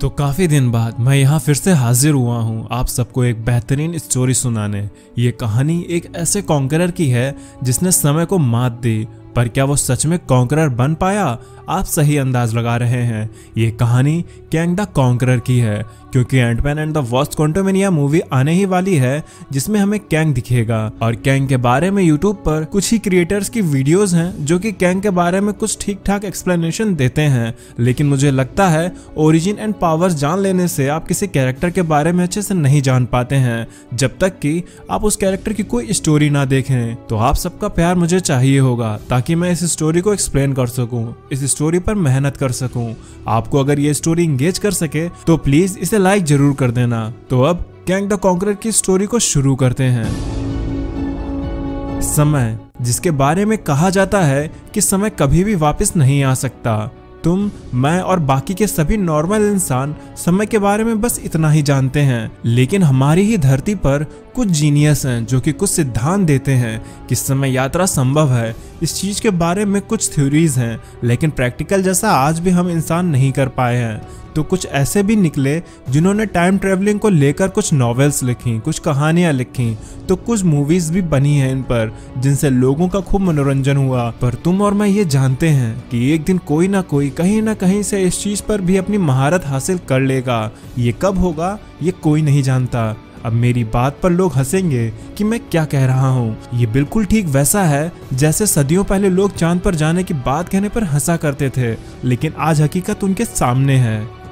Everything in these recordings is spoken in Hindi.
तो काफ़ी दिन बाद मैं यहाँ फिर से हाजिर हुआ हूँ आप सबको एक बेहतरीन स्टोरी सुनाने। ये कहानी एक ऐसे कॉन्करर की है जिसने समय को मात दी, पर क्या वो सच में कॉन्करर बन पाया? आप सही अंदाज लगा रहे हैं। ये कहानी कैंग द कॉन्करर की है, क्योंकि Ant Man and the Wasp Quantumania movie आने ही वाली है जिसमें हमें कैंग दिखेगा। और कैंग के बारे में यूट्यूब पर कुछ ही क्रिएटर्स की वीडियोस हैं जो कि कैंग के बारे में कुछ ठीक ठाक एक्सप्लेनेशन देते हैं, लेकिन मुझे लगता है ओरिजिन एंड पावर्स जान लेने से आप किसी कैरेक्टर के बारे में अच्छे से नहीं जान पाते हैं जब तक कि आप उस कैरेक्टर की कोई स्टोरी ना देखें। तो आप सबका प्यार मुझे चाहिए होगा ताकि मैं इस स्टोरी को एक्सप्लेन कर सकूं, इस स्टोरी पर मेहनत कर सकूं। आपको अगर ये स्टोरी इंगेज कर सके तो प्लीज इसे लाइक जरूर कर देना। तो अब कैंग द कॉन्करर की स्टोरी को शुरू करते हैं। समय, जिसके बारे में कहा जाता है कि समय कभी भी वापस नहीं आ सकता। तुम, मैं और बाकी के सभी नॉर्मल इंसान समय के बारे में बस इतना ही जानते हैं, लेकिन हमारी ही धरती पर कुछ जीनियस हैं जो कि कुछ सिद्धांत देते हैं कि समय यात्रा संभव है। इस चीज के बारे में कुछ थ्योरीज हैं, लेकिन प्रैक्टिकल जैसा आज भी हम इंसान नहीं कर पाए हैं। तो कुछ ऐसे भी निकले जिन्होंने टाइम ट्रेवलिंग को लेकर कुछ नॉवेल्स लिखी, कुछ कहानियां लिखी, तो कुछ मूवीज भी बनी हैं इन पर, जिनसे लोगों का खूब मनोरंजन हुआ। पर तुम और मैं ये जानते हैं कि एक दिन कोई ना कोई कहीं ना कहीं से इस चीज पर भी अपनी महारत हासिल कर लेगा। ये कब होगा ये कोई नहीं जानता। अब मेरी बात पर लोग हंसेंगे कि मैं क्या कह रहा हूँ। ये बिल्कुल ठीक वैसा है जैसे सदियों पहले लोग चांद पर जाने की बात कहने पर हंसा करते थे, लेकिन आज हकीकत उनके सामने है।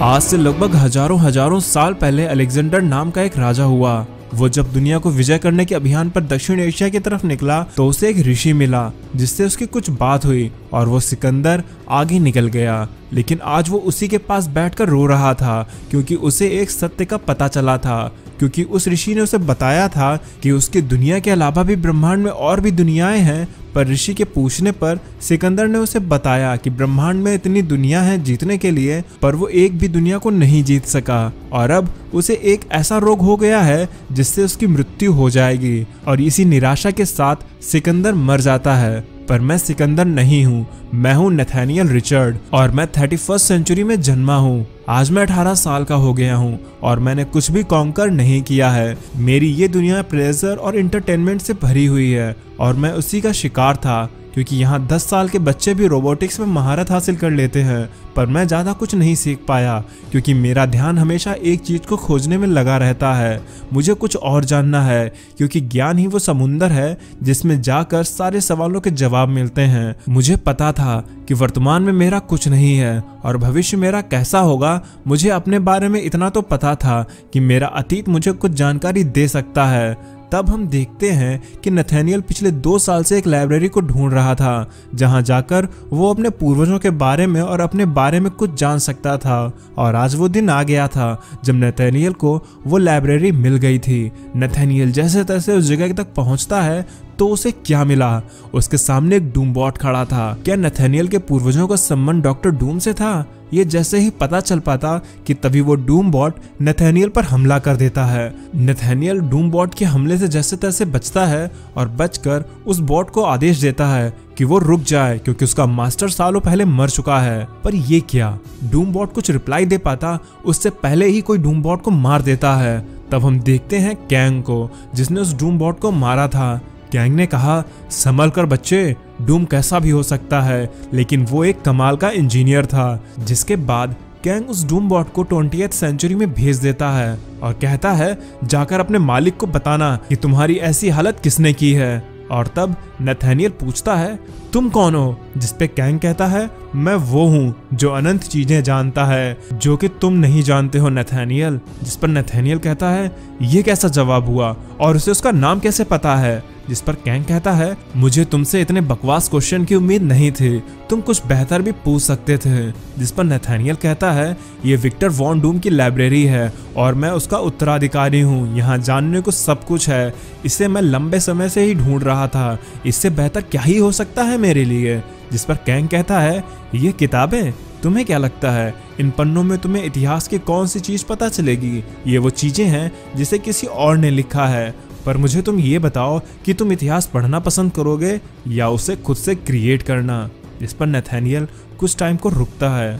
आज से लगभग हजारों साल पहले अलेक्जेंडर नाम का एक राजा हुआ। वो जब दुनिया को विजय करने के अभियान पर दक्षिण एशिया की तरफ निकला तो उसे एक ऋषि मिला जिससे उसकी कुछ बात हुई और वो सिकंदर आगे निकल गया। लेकिन आज वो उसी के पास बैठकर रो रहा था क्योंकि उसे एक सत्य का पता चला था, क्योंकि उस ऋषि ने उसे बताया था कि उसकी दुनिया के अलावा भी ब्रह्मांड में और भी दुनियाएं हैं। पर ऋषि के पूछने पर सिकंदर ने उसे बताया कि ब्रह्मांड में इतनी दुनिया है जीतने के लिए, पर वो एक भी दुनिया को नहीं जीत सका और अब उसे एक ऐसा रोग हो गया है जिससे उसकी मृत्यु हो जाएगी। और इसी निराशा के साथ सिकंदर मर जाता है। पर मैं सिकंदर नहीं हूँ, मैं हूँ नथानियल रिचर्ड और मैं 31st सेंचुरी में जन्मा हूँ। आज मैं 18 साल का हो गया हूँ और मैंने कुछ भी कॉन्कर नहीं किया है। मेरी ये दुनिया प्लेजर और इंटरटेनमेंट से भरी हुई है और मैं उसी का शिकार था, क्योंकि यहाँ 10 साल के बच्चे भी रोबोटिक्स में महारत हासिल कर लेते हैं। पर मैं ज़्यादा कुछ नहीं सीख पाया क्योंकि मेरा ध्यान हमेशा एक चीज़ को खोजने में लगा रहता है। मुझे कुछ और जानना है, क्योंकि ज्ञान ही वो समुंदर है जिसमें जाकर सारे सवालों के जवाब मिलते हैं। मुझे पता था कि वर्तमान में मेरा कुछ नहीं है और भविष्य मेरा कैसा होगा। मुझे अपने बारे में इतना तो पता था कि मेरा अतीत मुझे कुछ जानकारी दे सकता है। तब हम देखते हैं कि नथानियल पिछले 2 साल से एक लाइब्रेरी को ढूंढ रहा था जहां जाकर वो अपने पूर्वजों के बारे में और अपने बारे में कुछ जान सकता था। और आज वो दिन आ गया था जब नथानियल को वो लाइब्रेरी मिल गई थी। नथानियल जैसे तैसे उस जगह तक पहुंचता है तो उसे क्या मिला? उसके सामने एक डूमबॉट खड़ा था। क्या नथानियल के पूर्वजों का संबंध डॉक्टर डूम से था? ये जैसे ही पता चल पाता कि तभी वो डूमबॉट नथानियल पर हमला कर देता है। नथानियल डूमबॉट के हमले से जैसे तैसे बचता है और बचकर उस बॉट को आदेश देता है कि वो रुक जाए क्योंकि उसका मास्टर सालों पहले मर चुका है। पर ये क्या? डूमबॉट कुछ रिप्लाई दे पाता उससे पहले ही कोई डूमबॉट को मार देता है। तब हम देखते हैं कैंग को, जिसने उस डूमबॉट को मारा था। कैंग ने कहा, संभल कर बच्चे, डूम कैसा भी हो सकता है, लेकिन वो एक कमाल का इंजीनियर था। जिसके बाद कैंग उस डूमबॉट को 20th सेंचुरी में भेज देता है और कहता है, जाकर अपने मालिक को बताना कि तुम्हारी ऐसी हालत किसने की है। और तब नथानियल पूछता है, तुम कौन हो? जिस पे कैंग कहता है, मैं वो हूँ जो अनंत चीजें जानता है जो कि तुम नहीं जानते हो नथानियल। जिस पर नथानियल कहता है, ये कैसा जवाब हुआ और उसे उसका नाम कैसे पता है? जिस पर कैंग कहता है, मुझे तुमसे इतने बकवास क्वेश्चन की उम्मीद नहीं थी, तुम कुछ बेहतर भी पूछ सकते थे। जिस पर नथानियल कहता है, ये विक्टर वॉन डूम की लाइब्रेरी है और मैं उसका उत्तराधिकारी हूँ। यहाँ जानने को सब कुछ है, इसे मैं लंबे समय से ही ढूंढ रहा था। इससे बेहतर क्या ही हो सकता है मेरे लिए? जिस पर कैंग कहता है, ये किताबें, तुम्हें क्या लगता है इन पन्नों में तुम्हें इतिहास की कौन सी चीज पता चलेगी? ये वो चीजें हैं जिसे किसी और ने लिखा है। पर मुझे तुम ये बताओ कि तुम इतिहास पढ़ना पसंद करोगे या उसे खुद से क्रिएट करना। जिस पर नथानियल कुछ टाइम को रुकता है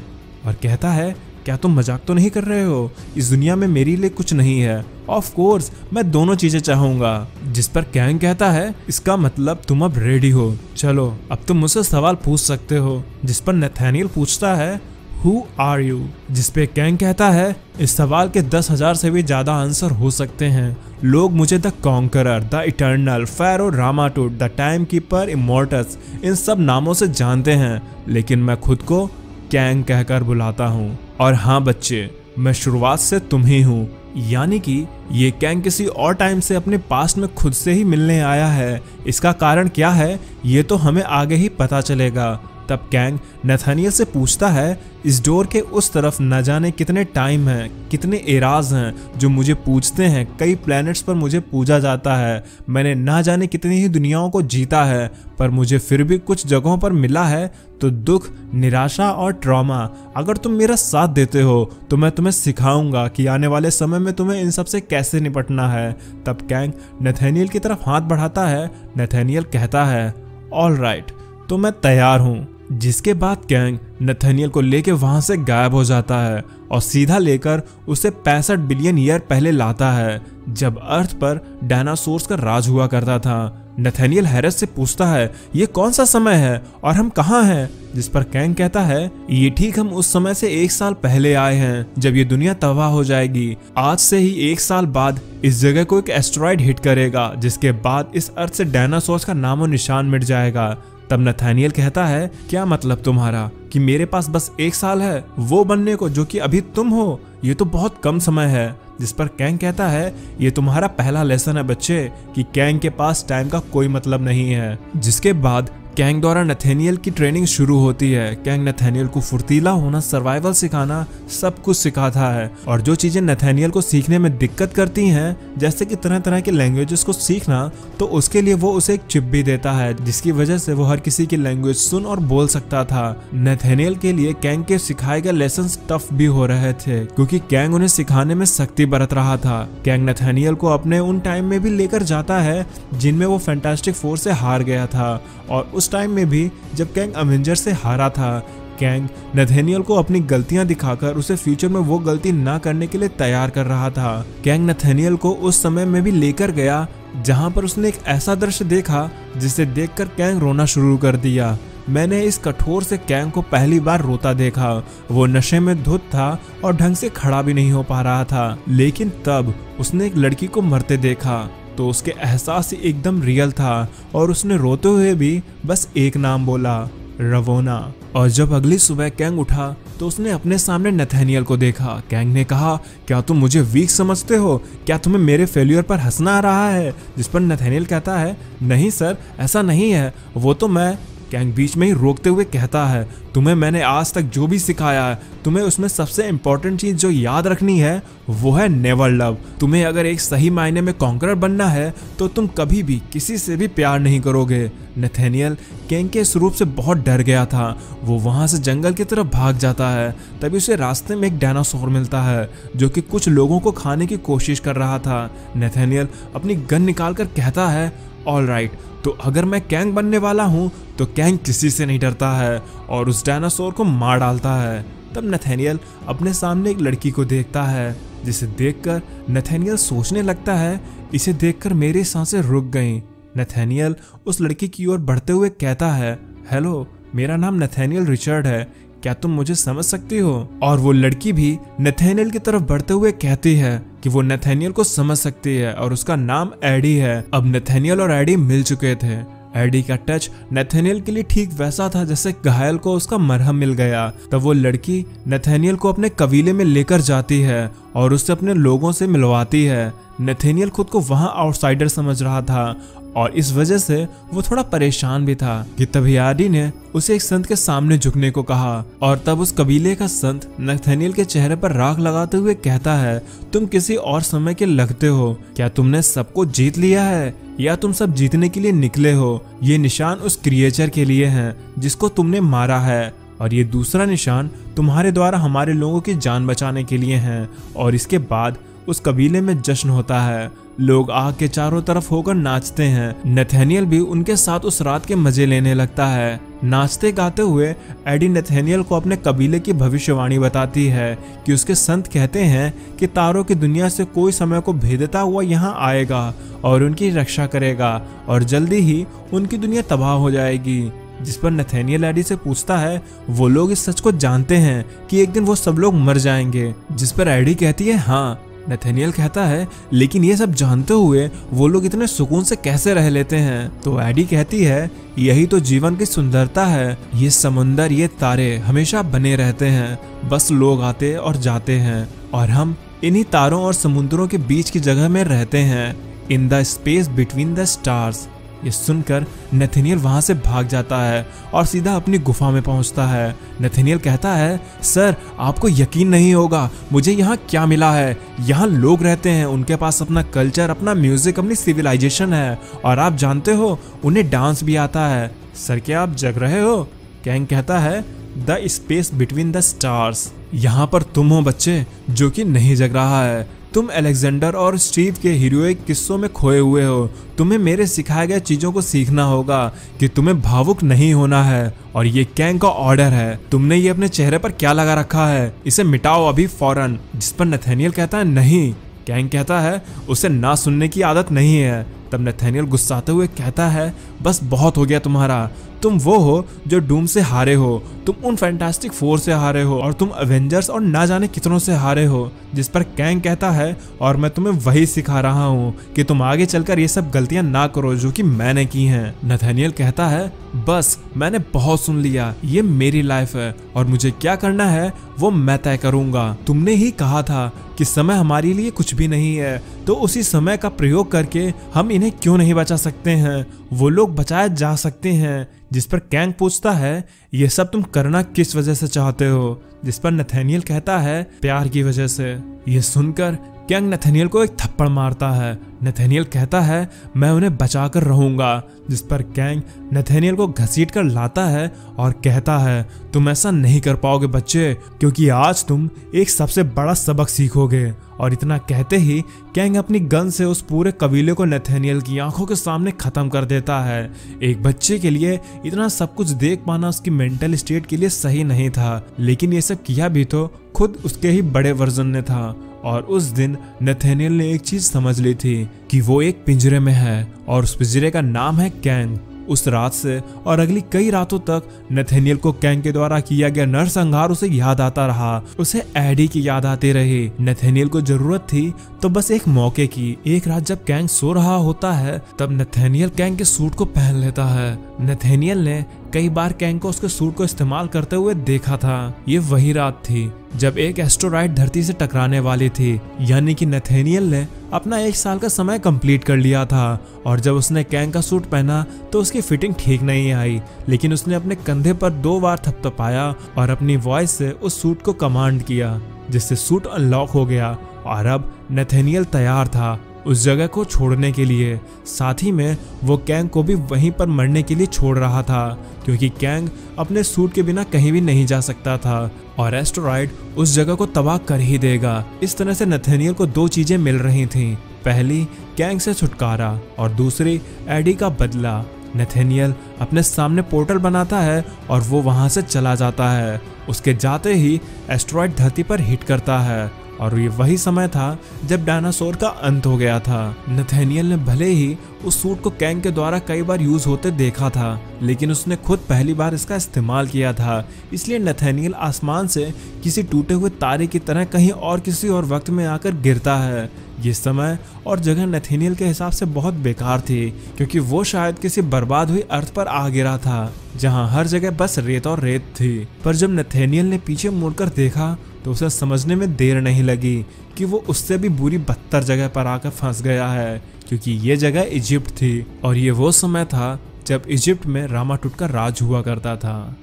और कहता है, क्या तुम मजाक तो नहीं कर रहे हो? इस दुनिया में मेरे लिए कुछ नहीं है। ऑफ कोर्स मैं दोनों चीजें चाहूंगा। जिस पर कैंग कहता है, इसका मतलब तुम अब रेडी हो, चलो अब तुम मुझसे सवाल पूछ सकते हो। जिस पर नथानियल पूछता है, हु आर यू? जिस पे कैंग कहता है, इस सवाल के 10,000 से भी ज्यादा आंसर हो सकते हैं। लोग मुझे the conqueror, the eternal, Pharaoh Rama Tut, the time keeper, Immortus, इन सब नामों से जानते हैं, लेकिन मैं खुद को कैंग कहकर बुलाता हूँ। और हाँ बच्चे, मैं शुरुआत से तुम ही हूँ। यानी कि ये कैंग किसी और टाइम से अपने पास्ट में खुद से ही मिलने आया है। इसका कारण क्या है ये तो हमें आगे ही पता चलेगा। तब कैंग नथानियल से पूछता है, इस डोर के उस तरफ न जाने कितने टाइम हैं, कितने एराज हैं जो मुझे पूछते हैं। कई प्लैनेट्स पर मुझे पूजा जाता है। मैंने ना जाने कितनी ही दुनियाओं को जीता है, पर मुझे फिर भी कुछ जगहों पर मिला है तो दुख, निराशा और ट्रॉमा। अगर तुम मेरा साथ देते हो तो मैं तुम्हें सिखाऊंगा कि आने वाले समय में तुम्हें इन सब से कैसे निपटना है। तब कैंग नथानियल की तरफ हाथ बढ़ाता है। नथानियल कहता है, ऑल राइट, तो मैं तैयार हूँ। जिसके बाद कैंग नथानियल को लेकर वहां से गायब हो जाता है और सीधा लेकर उसे 65 बिलियन ईयर पहले लाता है, जब अर्थ पर डायनासोर्स का राज हुआ करता था। नथानियल हैरत से पूछता है, ये कौन सा समय है और हम कहाँ हैं? जिस पर कैंग कहता है, ये ठीक हम उस समय से 1 साल पहले आए हैं जब ये दुनिया तबाह हो जाएगी। आज से ही 1 साल बाद इस जगह को एक एस्टेरॉयड हिट करेगा, जिसके बाद इस अर्थ से डायनासोर्स का नामो निशान मिट जाएगा। तब नथानियल कहता है, क्या मतलब तुम्हारा कि मेरे पास बस 1 साल है वो बनने को जो कि अभी तुम हो? ये तो बहुत कम समय है। जिस पर कैंग कहता है, ये तुम्हारा पहला लेसन है बच्चे कि कैंग के पास टाइम का कोई मतलब नहीं है। जिसके बाद कैंग द्वारा नथानियल की ट्रेनिंग शुरू होती है। कैंग नथानियल को फुर्तीला होना, सर्वाइवल सिखाना, सब कुछ सिखाता है। और जो चीजें नथानियल को सीखने में दिक्कत करती हैं, जैसे कि तरह तरह के लैंग्वेजेस को सीखना, तो उसके लिए वो उसे एक चिप भी देता है, जिसकी वजह से वो हर किसी की लैंग्वेज सुन और बोल सकता था। नथानियल के लिए कैंग के सिखाए गए लेसन टफ भी हो रहे थे, क्योंकि कैंग उन्हें सिखाने में सख्ती बरत रहा था। कैंग नथानियल को अपने उन टाइम में भी लेकर जाता है जिनमें वो फैंटास्टिक फोर से हार गया था, और उस टाइम में भी जब कैंग अवेंजर से हारा था। कैंग नथानियल को अपनी गलतियां दिखाकर उसे फ्यूचर में वो गलती ना करने के लिए तैयार कर रहा था। कैंग नथानियल को उस समय में भी लेकर गया जहां पर उसने एक ऐसा दृश्य देखा जिसे देखकर कैंग रोना शुरू कर दिया। मैंने इस कठोर से कैंग को पहली बार रोता देखा। वो नशे में धुत था और ढंग से खड़ा भी नहीं हो पा रहा था। लेकिन तब उसने एक लड़की को मरते देखा तो उसके एहसास ही एकदम रियल था, और उसने रोते हुए भी बस एक नाम बोला, रवोना। और जब अगली सुबह कैंग उठा तो उसने अपने सामने नथानियल को देखा। कैंग ने कहा, क्या तुम मुझे वीक समझते हो? क्या तुम्हें मेरे फेल्यूर पर हंसना आ रहा है? जिस पर नथानियल कहता है, नहीं सर, ऐसा नहीं है, वो तो मैं। कैंग बीच में ही रोकते हुए कहता है, तुम्हें मैंने आज तक जो भी सिखाया है, तुम्हें उसमें सबसे इंपॉर्टेंट चीज जो याद रखनी है वो है नेवर लव। तुम्हें अगर एक सही मायने में कॉन्करर बनना है तो तुम कभी भी किसी से भी प्यार नहीं करोगे। नथानियल कैंग के इस रूप से बहुत डर गया था। वो वहां से जंगल की तरफ भाग जाता है। तभी उसे रास्ते में एक डायनासोर मिलता है जो कि कुछ लोगों को खाने की कोशिश कर रहा था। नथानियल अपनी गन निकालकर कहता है, ऑल राइट, तो अगर मैं कैंग बनने वाला हूँ तो कैंग किसी से नहीं डरता है, और उस डायनासोर को मार डालता है। तब नथानियल अपने सामने एक लड़की को देखता है, जिसे देखकर नथानियल सोचने लगता है, इसे देखकर मेरी सांसें रुक गईं। नथानियल उस लड़की की ओर बढ़ते हुए कहता है, हेलो, मेरा नाम नथानियल रिचर्ड है, क्या तुम मुझे समझ सकती हो? और वो लड़की भी नथानियल की तरफ बढ़ते हुए कहती है कि वो नथानियल को समझ सकती है, और उसका नाम एडी है। अब नथानियल और एडी मिल चुके थे। एडी का टच नथानियल के लिए ठीक वैसा था जैसे घायल को उसका मरहम मिल गया। तब वो लड़की नथानियल को अपने कबीले में लेकर जाती है और उससे अपने लोगों से मिलवाती है। नथानियल खुद को वहां आउटसाइडर समझ रहा था, और इस वजह से वो थोड़ा परेशान भी था कि तभी एडी ने उसे एक संत के सामने झुकने को कहा। और तब उस कबीले का संत नथानियल के चेहरे पर राख लगाते हुए कहता है, तुम किसी और समय के लगते हो। क्या तुमने सबको जीत लिया है या तुम सब जीतने के लिए निकले हो? ये निशान उस क्रिएचर के लिए हैं जिसको तुमने मारा है, और ये दूसरा निशान तुम्हारे द्वारा हमारे लोगों की जान बचाने के लिए है। और इसके बाद उस कबीले में जश्न होता है। लोग आग के चारों तरफ होकर नाचते हैं। नथानियल भी उनके साथ उस रात के मजे लेने लगता है। नाचते गाते हुए एडी नथानियल को अपने कबीले की भविष्यवाणी बताती है कि उसके संत कहते हैं कि तारों की दुनिया से कोई समय को भेदता हुआ यहाँ आएगा और उनकी रक्षा करेगा और जल्दी ही उनकी दुनिया तबाह हो जाएगी। जिस पर नथानियल एडी से पूछता है वो लोग इस सच को जानते हैं कि एक दिन वो सब लोग मर जाएंगे, जिस पर एडी कहती है हाँ। नथानियल कहता है लेकिन ये सब जानते हुए वो लोग इतने सुकून से कैसे रह लेते हैं। तो एडी कहती है यही तो जीवन की सुंदरता है, ये समुंदर ये तारे हमेशा बने रहते हैं, बस लोग आते और जाते हैं और हम इन्हीं तारों और समुद्रों के बीच की जगह में रहते हैं, in the space between the stars. ये सुनकर नथानियल वहां से भाग जाता है और सीधा अपनी गुफा में पहुंचता है। नथानियल कहता है सर आपको यकीन नहीं होगा मुझे यहाँ क्या मिला है। यहाँ लोग रहते हैं, उनके पास अपना कल्चर, अपना म्यूजिक, अपनी सिविलाइजेशन है और आप जानते हो उन्हें डांस भी आता है। सर क्या आप जग रहे हो? कैंग कहता है the space between the stars. यहाँ पर तुम हो बच्चे जो कि नहीं जग रहा है। तुम अलेक्जेंडर और स्टीव के हीरोइक किस्सों में खोए हुए हो। तुम्हें मेरे सिखाए गए चीजों को सीखना होगा कि तुम्हें भावुक नहीं होना है और ये कैंग का ऑर्डर है। तुमने ये अपने चेहरे पर क्या लगा रखा है, इसे मिटाओ अभी फौरन। जिस पर नथानियल कहता है नहीं। कैंग कहता है उसे ना सुनने की आदत नहीं है। तब नथानियल गुस्साते हुए कहता है बस बहुत हो गया तुम्हारा। तुम वो हो जो डूम से हारे हो, तुम उन फैंटास्टिक फोर से हारे हो और तुम एवेंजर्स और ना जाने कितनों से हारे हो। जिस पर कैंग कहता है और मैं तुम्हें वही सिखा रहा हूँ कि तुम आगे चलकर ये सब गलतियां ना करो जो कि मैंने की हैं। नथानियल कहता है बस मैंने बहुत सुन लिया, ये मेरी लाइफ है और मुझे क्या करना है वो मैं तय करूंगा। तुमने ही कहा था कि समय हमारे लिए कुछ भी नहीं है, तो उसी समय का प्रयोग करके हम इन्हें क्यों नहीं बचा सकते हैं? वो लोग बचाए जा सकते हैं। जिस पर कैंग पूछता है ये सब तुम करना किस वजह से चाहते हो? जिस पर नथानियल कहता है प्यार की वजह से। ये सुनकर कैंग नथानियल को एक थप्पड़ मारता है। नथानियल कहता है मैं उन्हें बचाकर रहूंगा। जिस पर कैंग नथानियल को घसीट कर लाता है और कहता है तुम ऐसा नहीं कर पाओगे बच्चे, क्योंकि आज तुम एक सबसे बड़ा सबक सीखोगे। और इतना कहते ही कैंग अपनी गन से उस पूरे कबीले को नथानियल की आंखों के सामने खत्म कर देता है। एक बच्चे के लिए इतना सब कुछ देख पाना उसकी मेंटल स्टेट के लिए सही नहीं था, लेकिन ये सब किया भी तो खुद उसके ही बड़े वर्जन ने था। और उस दिन नथानियल ने एक चीज समझ ली थी कि वो एक पिंजरे में है और उस पिंजरे का नाम है कैंग। उस रात से और अगली कई रातों तक नथानियल को कैंग के द्वारा किया गया नरसंहार उसे याद आता रहा। उसे एडी की याद आती रही। नथानियल को जरूरत थी तो बस एक मौके की। एक रात जब कैंग सो रहा होता है तब नथानियल कैंग के सूट को पहन लेता है। नथानियल ने कई बार कैंग को उसके सूट को इस्तेमाल करते हुए देखा था। ये वही रात थी जब एक एस्टेरॉयड धरती से टकराने वाली थी, यानी कि नथानियल ने अपना 1 साल का समय कंप्लीट कर लिया था। और जब उसने कैंग का सूट पहना तो उसकी फिटिंग ठीक नहीं आई, लेकिन उसने अपने कंधे पर 2 बार थपथपाया और अपनी वॉइस से उस सूट को कमांड किया, जिससे सूट अनलॉक हो गया और अब नथानियल तैयार था उस जगह को छोड़ने के लिए। साथ ही में वो कैंग को भी वहीं पर मरने के लिए छोड़ रहा था, क्योंकि कैंग अपने सूट के बिना कहीं भी नहीं जा सकता था और एस्टेरॉयड उस जगह को तबाह कर ही देगा। इस तरह से नथानियल को 2 चीजें मिल रही थीं, पहली कैंग से छुटकारा और दूसरी एडी का बदला। नथानियल अपने सामने पोर्टल बनाता है और वो वहां से चला जाता है। उसके जाते ही एस्टेरॉयड धरती पर हिट करता है और ये वही समय था जब डायनासोर का अंत हो गया था। नथानियल ने भले ही उस सूट को कैंग के द्वारा कई बार यूज होते देखा था, लेकिन उसने खुद पहली बार इसका इस्तेमाल किया था। इसलिए नथानियल आसमान से किसी टूटे हुए तारे की तरह कहीं और किसी और वक्त में आकर गिरता है। ये समय और जगह नथानियल के हिसाब से बहुत बेकार थी, क्योंकि वो शायद किसी बर्बाद हुई अर्थ पर आ गिरा था जहां हर जगह बस रेत और रेत थी। पर जब नथानियल ने पीछे मुड़कर देखा तो उसे समझने में देर नहीं लगी कि वो उससे भी बुरी बदतर जगह पर आकर फंस गया है, क्योंकि ये जगह इजिप्ट थी और ये वो समय था जब इजिप्ट में रामाटुट का राज हुआ करता था।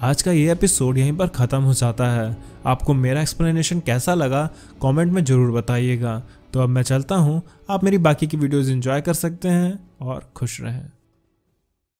आज का ये एपिसोड यहीं पर ख़त्म हो जाता है। आपको मेरा एक्सप्लेनेशन कैसा लगा कमेंट में ज़रूर बताइएगा। तो अब मैं चलता हूँ, आप मेरी बाकी की वीडियोज़ एंजॉय कर सकते हैं और खुश रहें।